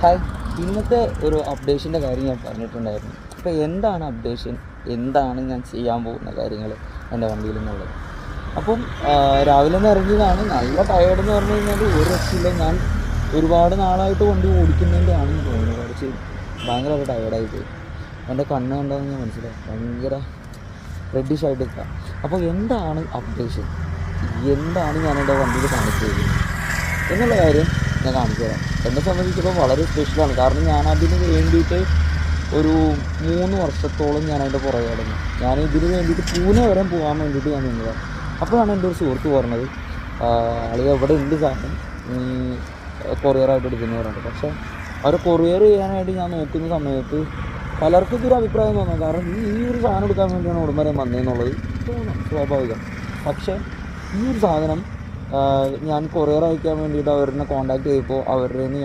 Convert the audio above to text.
Hi, ഇന്നത്തെ ഒരു അപ്ഡേഷൻ്റെ കാര്യം ഞാൻ പറഞ്ഞിട്ടുണ്ടായിരുന്നു. അപ്പോൾ എന്താണ് അപ്ഡേഷൻ, എന്താണ് ഞാൻ ചെയ്യാൻ പോകുന്ന കാര്യങ്ങൾ എൻ്റെ വണ്ടിയിൽ നിന്നുള്ളത്. അപ്പം രാവിലെ നിന്ന് ഇറങ്ങിയതാണ്. നല്ല ടയേർഡെന്ന് പറഞ്ഞു കഴിഞ്ഞാൽ ഒരു രക്ഷയില്ല. ഞാൻ ഒരുപാട് നാളായിട്ട് വണ്ടി ഓടിക്കുന്നതിൻ്റെ ആണെന്ന് തോന്നുന്നു. കുറച്ച് ഭയങ്കരമായിട്ട് ടയേർഡായി പോയി. എൻ്റെ കണ്ണ് കണ്ടതെന്ന് ഞാൻ മനസ്സിലായി, ഭയങ്കര റെഡിഷ് ആയിട്ട് നിൽക്കാം. അപ്പോൾ എന്താണ് അപ്ഡേഷൻ, എന്താണ് ഞാൻ എൻ്റെ വണ്ടിയിൽ കാണിച്ചത് എന്നുള്ള കാര്യം ഞാൻ കാണിച്ചു തരാം. എന്നെ സംബന്ധിച്ചിടത്തോളം വളരെ സ്പെഷ്യലാണ്. കാരണം ഞാൻ അതിന് വേണ്ടിയിട്ട് ഒരു 3 വർഷത്തോളം ഞാൻ അതിൻ്റെ പുറകെ കിടന്നു. ഞാൻ ഇതിന് വേണ്ടിയിട്ട് പൂനെ വരെ പോകാൻ വേണ്ടിയിട്ട് ഞാൻ നിന്നതാണ്. അപ്പോഴാണ് എൻ്റെ ഒരു സുഹൃത്ത് പറഞ്ഞത്, ആളി എവിടെ ഉണ്ട് സാധനം, കൊറിയറായിട്ട് എടുക്കുന്നവരുണ്ട്. പക്ഷേ അവർ കൊറിയർ ചെയ്യാനായിട്ട് ഞാൻ നോക്കുന്ന സമയത്ത് പലർക്കും ഇതൊരു അഭിപ്രായം തോന്നാം. കാരണം ഈ ഒരു സാധനം എടുക്കാൻ വേണ്ടിയാണ് ഉടമ്പരം വന്നതെന്നുള്ളത് തോന്നാം, സ്വാഭാവികം. പക്ഷേ ഈ ഒരു സാധനം ഞാൻ കൊറിയർ അയക്കാൻ വേണ്ടിയിട്ട് അവരെ കോൺടാക്ട് ചെയ്തപ്പോൾ അവരുടെ നിന്ന്